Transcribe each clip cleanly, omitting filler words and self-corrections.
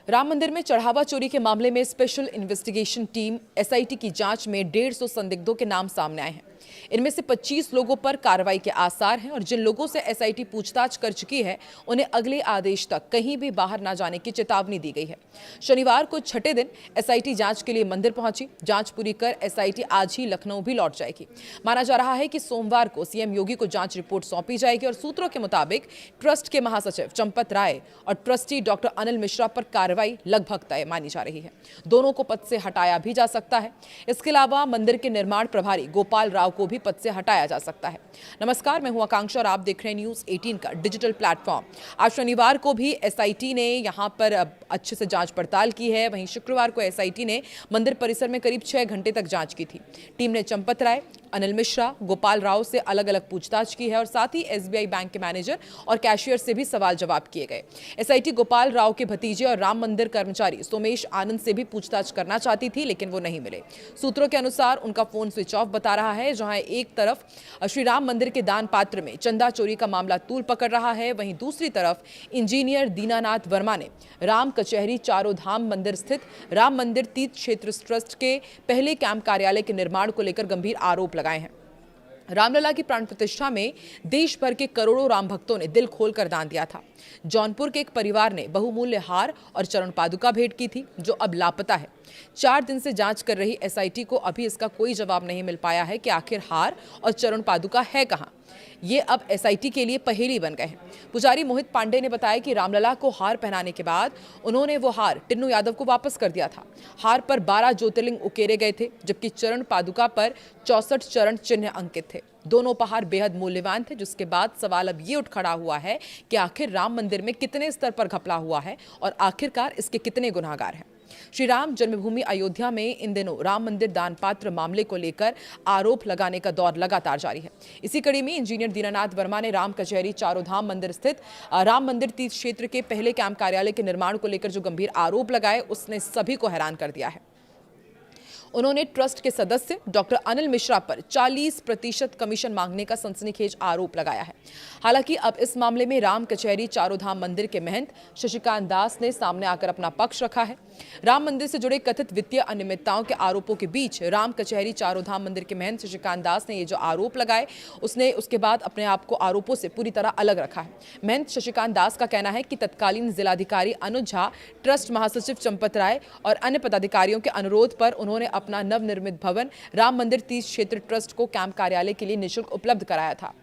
राम मंदिर में चढ़ावा चोरी के मामले में स्पेशल इन्वेस्टिगेशन टीम एसआईटी की जांच में 150 संदिग्धों के नाम सामने आए हैं। इनमें से 25 लोगों पर कार्रवाई के आसार हैं और जिन लोगों से एसआईटी पूछताछ कर चुकी है उन्हें अगले आदेश तक कहीं भी बाहर न जाने की चेतावनी दी गई है। शनिवार को छठे दिन एसआईटी जांच के लिए मंदिर पहुंची। जांच पूरी कर एसआईटी आज ही लखनऊ भी लौट जाएगी। माना जा रहा है कि सोमवार को सीएम योगी को जांच रिपोर्ट सौंपी जाएगी और सूत्रों के मुताबिक ट्रस्ट के महासचिव चंपत राय और ट्रस्टी डॉक्टर अनिल मिश्रा पर कार्रवाई लगभग तय मानी जा रही है। दोनों को पद से हटाया भी जा सकता है। इसके अलावा मंदिर के निर्माण प्रभारी गोपाल राव को भी पद से हटाया जा सकता है। नमस्कार, मैं हूं आकांक्षा और आप देख रहे हैं न्यूज़ 18 का डिजिटल प्लेटफॉर्म। आज शनिवार को भी एसआईटी ने यहां पर अच्छे से जांच पड़ताल की है। वहीं शुक्रवार को एसआईटी ने मंदिर परिसर में करीब 6 घंटे तक जांच की थी। टीम ने चंपत राय, अनिल मिश्रा, गोपाल राव से अलग अलग पूछताछ की है और साथ ही एसबीआई बैंक के मैनेजर और कैशियर से भी सवाल जवाब किए गए। एसआईटी गोपाल राव के भतीजे और राम मंदिर कर्मचारी सोमेश आनंद से भी पूछताछ करना चाहती थी, लेकिन वो नहीं मिले। सूत्रों के अनुसार उनका फोन स्विच ऑफ बता रहा है। जहां एक तरफ श्री राम मंदिर के दान पात्र में चंदा चोरी का मामला तूल पकड़ रहा है, वहीं दूसरी तरफ इंजीनियर दीनानाथ वर्मा ने राम कचहरी चारों धाम मंदिर स्थित राम मंदिर तीर्थ क्षेत्र ट्रस्ट के पहले कैंप कार्यालय के निर्माण को लेकर गंभीर आरोप लगाए हैं। रामलला की प्राण प्रतिष्ठा में देश भर के करोड़ों राम भक्तों ने दिल खोलकर दान दिया था। जौनपुर के एक परिवार ने बहुमूल्य हार और चरण पादुका भेंट की थी, जो अब लापता है। 4 दिन से जांच कर रही एसआईटी को अभी इसका कोई जवाब नहीं मिल पाया है कि आखिर हार और चरण पादुका है कहां। ये अब एसआईटी के लिए पहेली बन गए हैं। पुजारी मोहित पांडे ने बताया कि रामलला को हार पहनाने के बाद उन्होंने वो हार टिन्नू यादव को वापस कर दिया था। हार पर 12 ज्योतिर्लिंग उकेरे गए थे, जबकि चरण पादुका पर 64 चरण चिन्ह अंकित थे। दोनों उपहार बेहद मूल्यवान थे, जिसके बाद सवाल अब ये उठ खड़ा हुआ है कि आखिर राम मंदिर में कितने स्तर पर घपला हुआ है और आखिरकार इसके कितने गुनाहगार हैं। श्री राम जन्मभूमि अयोध्या में इन दिनों राम मंदिर दान पात्र मामले को लेकर आरोप लगाने का दौर लगातार जारी है। इसी कड़ी में इंजीनियर दीनानाथ वर्मा ने राम कचहरी चारों धाम मंदिर स्थित राम मंदिर तीर्थ क्षेत्र के पहले कैंप कार्यालय के निर्माण को लेकर जो गंभीर आरोप लगाए, उसने सभी को हैरान कर दिया है। उन्होंने ट्रस्ट के सदस्य डॉक्टर अनिल मिश्रा पर 40% कमीशन मांगने का सनसनीखेज आरोप लगाया है। हालांकि अब इस मामले में राम कचहरी चारों धाम मंदिर के महंत शशिकांत दास ने सामने आकर अपना पक्ष रखा है। राम मंदिर से जुड़े कथित वित्तीय अनियमितताओं के आरोपों के बीच राम कचहरी चारों धाम मंदिर के महंत शशिकांत दास ने ये जो आरोप लगाए, उसने उसके बाद अपने आप को आरोपों से पूरी तरह अलग रखा है। महंत शशिकांत दास का कहना है कि तत्कालीन जिलाधिकारी अनुज झा, ट्रस्ट महासचिव चंपत राय और अन्य पदाधिकारियों के अनुरोध पर उन्होंने अपना नवनिर्मित भवन राम मंदिर तीर्थ क्षेत्र ट्रस्ट को कैंप कार्यालय के लिए निःशुल्क उपलब्ध कराया था।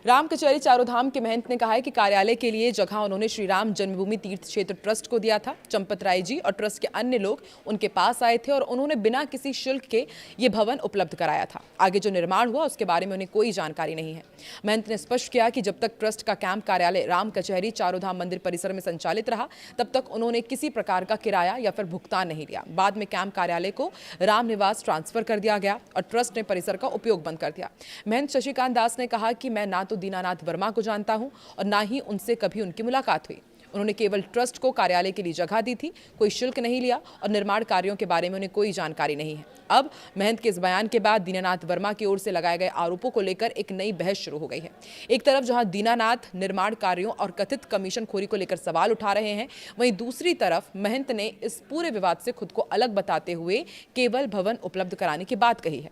राम कचहरी चारों धाम के महंत ने कहा है कि कार्यालय के लिए जगह उन्होंने श्री राम जन्मभूमि तीर्थ क्षेत्र ट्रस्ट को दिया था। चंपत राय जी और ट्रस्ट के अन्य लोग उनके पास आए थे और उन्होंने बिना किसी शुल्क के ये भवन उपलब्ध कराया था। आगे जो निर्माण हुआ उसके बारे में उन्हें कोई जानकारी नहीं है। महंत ने स्पष्ट किया कि जब तक ट्रस्ट का कैंप कार्यालय राम कचहरी चारों धाम मंदिर परिसर में संचालित रहा, तब तक उन्होंने किसी प्रकार का किराया या फिर भुगतान नहीं लिया। बाद में कैंप कार्यालय को राम निवास ट्रांसफर कर दिया गया और ट्रस्ट ने परिसर का उपयोग बंद कर दिया। महंत शशिकांत दास ने कहा कि मैं ना तो दीनानाथ वर्मा को जानता हूं और ना ही उनसे कभी उनकी मुलाकात हुई। उन्होंने केवल ट्रस्ट को कार्यालय के लिए जगह दी थी, कोई शुल्क नहीं लिया और निर्माण कार्यों के बारे में उन्हें कोई जानकारी नहीं है। अब महंत के इस बयान के बाद दीनानाथ वर्मा की ओर से लगाए गए आरोपों को लेकर एक नई बहस शुरू हो गई है। एक तरफ जहां दीनानाथ निर्माण कार्यों और कथित कमीशन खोरी को लेकर सवाल उठा रहे हैं, वहीं दूसरी तरफ महंत ने इस पूरे विवाद से खुद को अलग बताते हुए केवल भवन उपलब्ध कराने की बात कही है।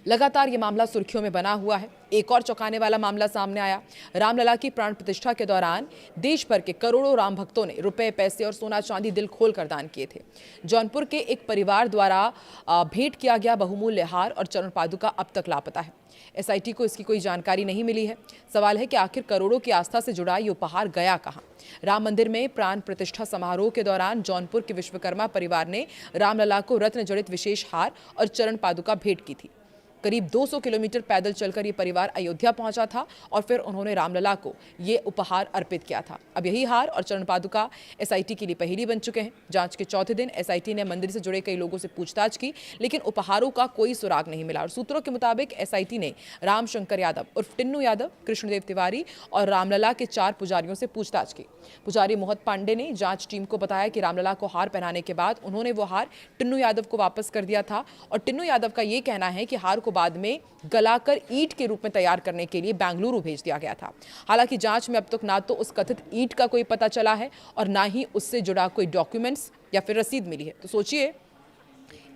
लगातार ये मामला सुर्खियों में बना हुआ है। एक और चौंकाने वाला मामला सामने आया। रामलला की प्राण प्रतिष्ठा के दौरान देश भर के करोड़ों राम भक्तों ने रुपए, पैसे और सोना चांदी दिल खोलकर दान किए थे। जौनपुर के एक परिवार द्वारा भेंट किया गया बहुमूल्य हार और चरण पादुका अब तक लापता है। एसआईटी को इसकी कोई जानकारी नहीं मिली है। सवाल है कि आखिर करोड़ों की आस्था से जुड़ा ये उपहार गया कहां। राम मंदिर में प्राण प्रतिष्ठा समारोह के दौरान जौनपुर के विश्वकर्मा परिवार ने रामलला को रत्न जड़ित विशेष हार और चरण पादुका भेंट की थी। करीब 200 किलोमीटर पैदल चलकर ये परिवार अयोध्या पहुंचा था और फिर उन्होंने रामलला को ये उपहार अर्पित किया था। अब यही हार और चरण पादुका एसआईटी के लिए पहेली बन चुके हैं। जांच के चौथे दिन एसआईटी ने मंदिर से जुड़े कई लोगों से पूछताछ की, लेकिन उपहारों का कोई सुराग नहीं मिला और सूत्रों के मुताबिक एसआईटी ने राम शंकर यादव उर्फ टिन्नू यादव, कृष्णदेव तिवारी और रामलला के 4 पुजारियों से पूछताछ की। पुजारी मोहित पांडे ने जांच टीम को बताया कि रामलला को हार पहनाने के बाद उन्होंने वो हार टिन्नू यादव को वापस कर दिया था और टिन्नू यादव का ये कहना है कि हार को बाद में गलाकर ईंट के रूप में तैयार करने के लिए बेंगलुरु भेज दिया गया था। हालांकि जांच में अब तक ना तो उस कथित ईंट का कोई पता चला है और ना ही उससे जुड़ा कोई डॉक्यूमेंट्स या फिर रसीद मिली है। तो सोचिए,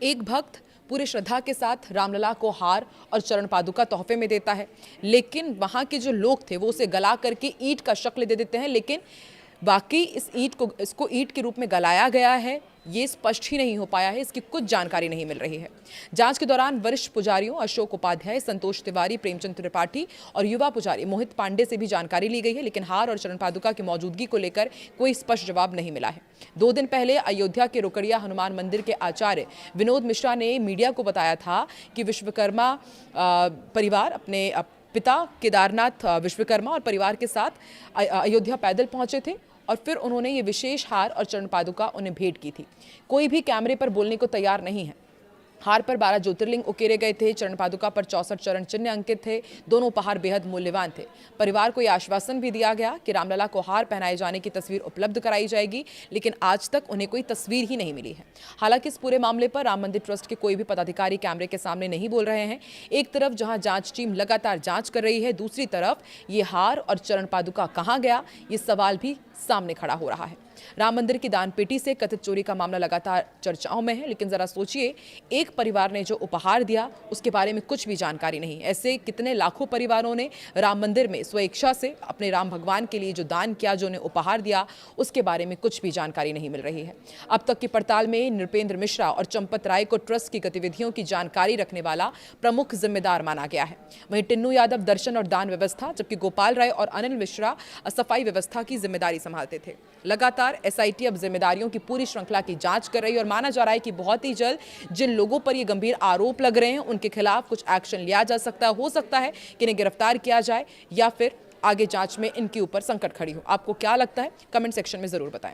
एक भक्त पूरे श्रद्धा के साथ रामलला को हार और चरण पादुका तोहफे में देता है, लेकिन वहाँ के जो लोग थे वो उसे गला करके ईंट का शक्ल दे देते हैं, लेकिन बाकी इसको ईंट के रूप में गलाया गया है ये स्पष्ट ही नहीं हो पाया है, इसकी कुछ जानकारी नहीं मिल रही है। जांच के दौरान वरिष्ठ पुजारियों अशोक उपाध्याय, संतोष तिवारी, प्रेमचंद त्रिपाठी और युवा पुजारी मोहित पांडे से भी जानकारी ली गई है, लेकिन हार और चरण पादुका की मौजूदगी को लेकर कोई स्पष्ट जवाब नहीं मिला है। 2 दिन पहले अयोध्या के रोकड़िया हनुमान मंदिर के आचार्य विनोद मिश्रा ने मीडिया को बताया था कि विश्वकर्मा परिवार अपने पिता केदारनाथ विश्वकर्मा और परिवार के साथ अयोध्या पैदल पहुंचे थे और फिर उन्होंने ये विशेष हार और चरण पादुका उन्हें भेंट की थी। कोई भी कैमरे पर बोलने को तैयार नहीं है। हार पर 12 ज्योतिर्लिंग उकेरे गए थे, चरण पादुका पर 64 चरण चिन्ह अंकित थे। दोनों उपहार बेहद मूल्यवान थे। परिवार को यह आश्वासन भी दिया गया कि रामलला को हार पहनाए जाने की तस्वीर उपलब्ध कराई जाएगी, लेकिन आज तक उन्हें कोई तस्वीर ही नहीं मिली है। हालांकि इस पूरे मामले पर राम मंदिर ट्रस्ट के कोई भी पदाधिकारी कैमरे के सामने नहीं बोल रहे हैं। एक तरफ जहां जांच टीम लगातार जांच कर रही है, दूसरी तरफ ये हार और चरण पादुका कहां गया, ये सवाल भी सामने खड़ा हो रहा है। राम मंदिर की दान पेटी से कथित चोरी का मामला लगातार चर्चाओं में है, लेकिन जरा सोचिए, एक परिवार ने जो उपहार दिया उसके बारे में कुछ भी जानकारी नहीं। ऐसे कितने लाखों परिवारों ने राम मंदिर में स्वेच्छा से अपने राम भगवान के लिए जो दान किया, जो उन्हें उपहार दिया, उसके बारे में कुछ भी जानकारी नहीं मिल रही है। अब तक की पड़ताल में नृपेंद्र मिश्रा और चंपत राय को ट्रस्ट की गतिविधियों की जानकारी रखने वाला प्रमुख जिम्मेदार माना गया है। वहीं टिन्नू यादव दर्शन और दान व्यवस्था, जबकि गोपाल राय और अनिल मिश्रा सफाई व्यवस्था की जिम्मेदारी संभालते थे। लगातार एसआईटी अब जिम्मेदारियों की पूरी श्रृंखला की जांच कर रही है और माना जा रहा है कि बहुत ही जल्द जिन लोगों पर ये गंभीर आरोप लग रहे हैं उनके खिलाफ कुछ एक्शन लिया जा सकता है। हो सकता है कि इन्हें गिरफ्तार किया जाए या फिर आगे जांच में इनके ऊपर संकट खड़ी हो। आपको क्या लगता है, कमेंट सेक्शन में जरूर बताएं।